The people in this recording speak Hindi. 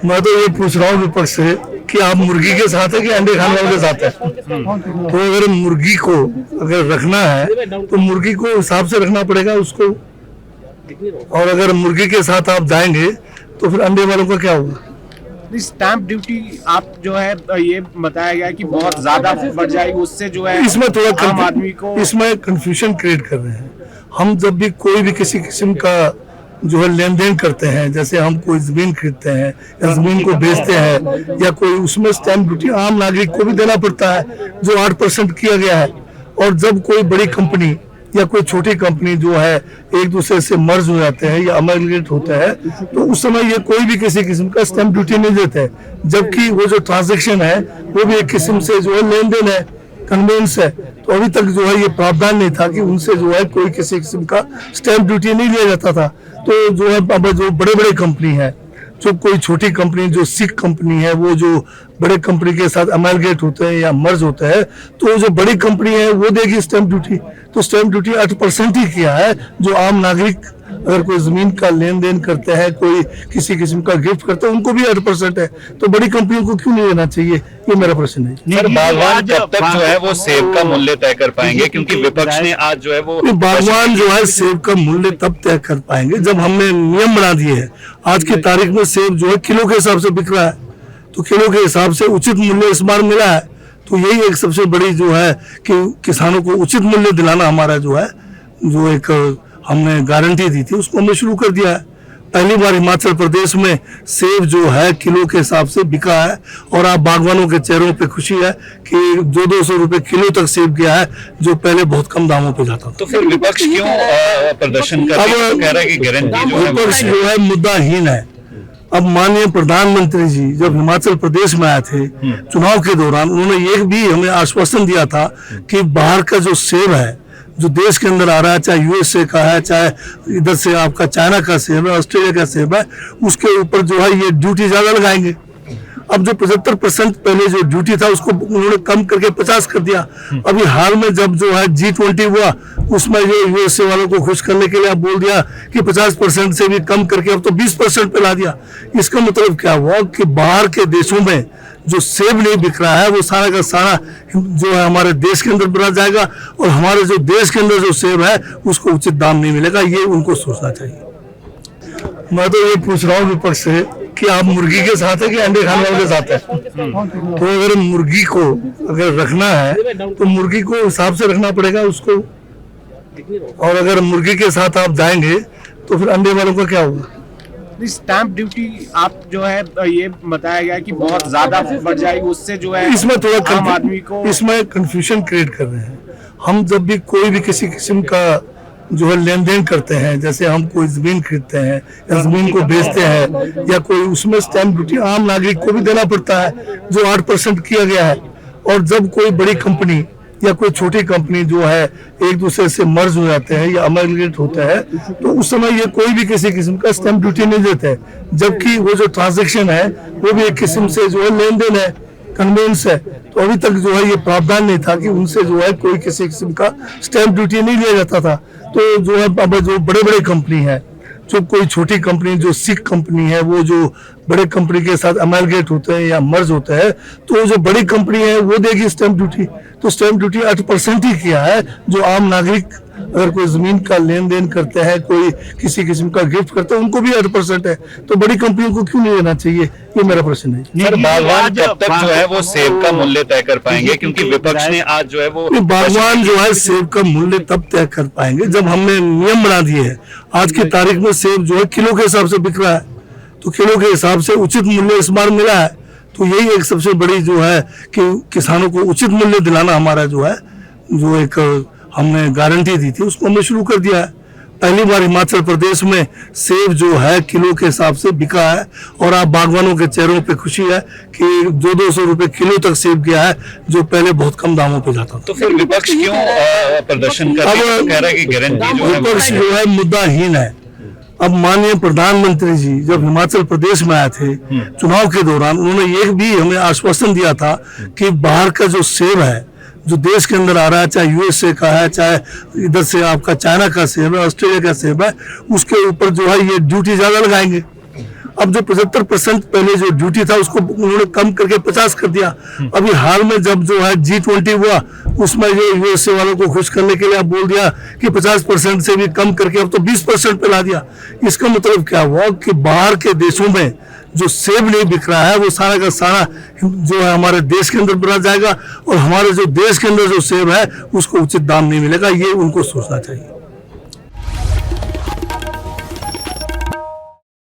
मैं तो ये पूछ रहा हूँ विपक्ष से कि आप मुर्गी के साथ है कि अंडे खाने वाले के साथ है। तो अगर मुर्गी को अगर रखना है तो मुर्गी को हिसाब से रखना पड़ेगा उसको, और अगर मुर्गी के साथ आप जाएंगे तो फिर अंडे वालों का क्या होगा? स्टैंप ड्यूटी आप जो है ये बताया गया कि बहुत ज्यादा बढ़ जाएगी, उससे जो है इसमें थोड़ा आम आदमी को इसमें कंफ्यूजन क्रिएट कर रहे हैं। हम जब भी कोई भी किसी किस्म का जो है लेन देन करते हैं, जैसे हम कोई जमीन खरीदते हैं या जमीन को बेचते हैं या कोई, उसमें स्टैंप ड्यूटी आम नागरिक को भी देना पड़ता है जो 8% किया गया है। और जब कोई बड़ी कंपनी या कोई छोटी कंपनी जो है एक दूसरे से मर्ज हो जाते हैं या अमलगेट होता है तो उस समय ये कोई भी किसी किस्म का स्टैंप ड्यूटी नहीं देते हैं, जबकि वो जो ट्रांजैक्शन है वो भी एक किस्म से जो है लेन देन है, कन्वेंस है। तो अभी तक जो है ये प्रावधान नहीं था कि उनसे जो है कोई किसी किस्म का स्टैंप ड्यूटी नहीं लिया जाता था। तो जो है अब जो बड़े बड़े कंपनी है, जो कोई छोटी कंपनी जो सिख कंपनी है वो जो बड़े कंपनी के साथ अमलगेट होते हैं या मर्ज होता है, तो जो बड़ी कंपनी है वो देगी स्टैंप ड्यूटी। तो स्टैंप ड्यूटी 8% ही किया है। जो आम नागरिक अगर कोई जमीन का लेन देन करते हैं, कोई किसी किस्म का गिफ्ट करते हैं, उनको भी 8% है। तो बड़ी कंपनियों को क्यों नहीं लेना चाहिए, ये मेरा प्रश्न है। सर, बागवान कब तक जो है वो सेब का मूल्य तय कर पाएंगे, क्योंकि विपक्ष ने आज जो है वो बागवान जो है सेब का मूल्य तब तय कर पाएंगे जब हमने नियम बना दिए हैं। आज की तारीख में सेब जो है किलो के हिसाब से बिक रहा है, तो किलो के हिसाब से उचित मूल्य इस बार मिला है। तो यही एक सबसे बड़ी जो है कि किसानों को उचित मूल्य दिलाना हमारा जो है, जो एक हमने गारंटी दी थी उसको हमने शुरू कर दिया है। पहली बार हिमाचल प्रदेश में सेब जो है किलो के हिसाब से बिका है, और आप बागवानों के चेहरों पे खुशी है कि 200 रुपए किलो तक सेब गया है, जो पहले बहुत कम दामों पे जाता था। तो फिर विपक्ष क्यों प्रदर्शन कर रहा है? कह रहा है कि गारंटी जो है विपक्ष जो है मुद्दाहीन है। अब माननीय प्रधानमंत्री जी जब हिमाचल प्रदेश में आए थे चुनाव के दौरान, उन्होंने एक भी हमें आश्वासन दिया था कि बाहर का जो सेब है जो देश के अंदर आ रहा है, चाहे यूएसए का है, चाहे इधर से आपका चाइना का सेब है, ऑस्ट्रेलिया का सेब है, उसके ऊपर जो है ये ड्यूटी ज्यादा लगाएंगे। अब जो 75% पहले जो ड्यूटी था उसको उन्होंने कम करके 50 कर दिया। अभी हाल में जब जो है G20 हुआ उसमें जो यूएसए वालों को खुश करने के लिए अब बोल दिया कि 50% से भी कम करके अब तो 20% पे ला दिया। इसका मतलब क्या हुआ कि बाहर के देशों में जो सेब नहीं बिक रहा है वो सारा का सारा जो है हमारे देश के अंदर बना जाएगा, और हमारे जो देश के अंदर जो सेब है उसको उचित दाम नहीं मिलेगा। ये उनको सोचना चाहिए। मैं तो ये पूछ रहा हूँ विपक्ष से कि आप मुर्गी के साथ है कि अंडे खाने वाले के साथ है। तो अगर मुर्गी को अगर रखना है तो मुर्गी को हिसाब से रखना पड़ेगा उसको, और अगर मुर्गी के साथ आप जाएंगे तो फिर अंडे वालों का क्या होगा? स्टैंप ड्यूटी आप जो है ये बताया गया कि बहुत ज्यादा बढ़ जाएगी, उससे जो है इसमें थोड़ा आम आदमी को इसमें कंफ्यूजन क्रिएट कर रहे हैं। हम जब भी कोई भी किसी किस्म का जो है लेन देन करते हैं, जैसे हम कोई जमीन खरीदते हैं या जमीन को बेचते हैं या कोई, उसमें स्टैंप ड्यूटी आम नागरिक को भी देना पड़ता है जो 8% किया गया है। और जब कोई बड़ी कंपनी या कोई छोटी कंपनी जो है एक दूसरे से मर्ज हो जाते हैं या अमलगेट होता है, तो उस समय ये कोई भी किसी किस्म का स्टैंप ड्यूटी नहीं देते हैं, जबकि वो जो ट्रांजैक्शन है वो भी एक किस्म से जो है लेन देन है, कन्वेंस है। तो अभी तक जो है ये प्रावधान नहीं था कि उनसे जो है कोई किसी किस्म का स्टैंप ड्यूटी नहीं लिया जाता था। तो जो है अब जो बड़े बड़े कंपनी है, जो कोई छोटी कंपनी जो सिख कंपनी है वो जो बड़े कंपनी के साथ अमलगेट होते हैं या मर्ज होता है, तो जो बड़ी कंपनी है वो देगी स्टैंप ड्यूटी। तो स्टैंप ड्यूटी 8% ही किया है। जो आम नागरिक अगर कोई जमीन का लेन देन करते हैं, कोई किसी किस्म का गिफ्ट करते हैं, उनको भी 8% है। तो बड़ी कंपनियों को क्यों नहीं लेना चाहिए, ये मेरा प्रश्न है। सर, बागवान कब तक जो है वो सेब का मूल्य तय कर पाएंगे, क्योंकि विपक्ष ने आज जो है वो बागवान जो है सेब का मूल्य तब तय कर पाएंगे जब हमने नियम बना दिए हैं। आज की तारीख में सेब जो है किलो के हिसाब से बिक रहा है, तो किलो के हिसाब से उचित मूल्य इस बार मिला है। तो यही एक सबसे बड़ी जो है कि किसानों को उचित मूल्य दिलाना हमारा जो है, जो एक हमने गारंटी दी थी उसको हमने शुरू कर दिया है। पहली बार हिमाचल प्रदेश में सेब जो है किलो के हिसाब से बिका है, और आप बागवानों के चेहरों पे खुशी है कि 200 रुपए किलो तक सेब गया है, जो पहले बहुत कम दामों पे जाता था। तो फिर विपक्ष क्यों प्रदर्शन कर रहा है? कह रहा है कि गारंटी जो है विपक्ष जो है मुद्दाहीन है। अब माननीय प्रधानमंत्री जी जब हिमाचल प्रदेश में आए थे चुनाव के दौरान, उन्होंने एक भी हमें आश्वासन दिया था कि बाहर का जो सेब है जो देश के अंदर आ रहा है, चाहे यूएसए का है, चाहे इधर से आपका चाइना का सेब है, ऑस्ट्रेलिया का सेब है, उसके ऊपर जो है ये ड्यूटी ज्यादा लगाएंगे। अब जो 75% पहले जो ड्यूटी था उसको उन्होंने कम करके 50 कर दिया। अभी हाल में जब जो है G20 हुआ उसमें जो यूएसए वालों को खुश करने के लिए अब बोल दिया कि 50% से भी कम करके अब तो 20% पे ला दिया। इसका मतलब क्या हुआ कि बाहर के देशों में जो सेब नहीं बिक रहा है वो सारा का सारा जो है हमारे देश के अंदर बना जाएगा और हमारे जो देश के अंदर जो सेब है उसको उचित दाम नहीं मिलेगा। ये उनको सोचना चाहिए।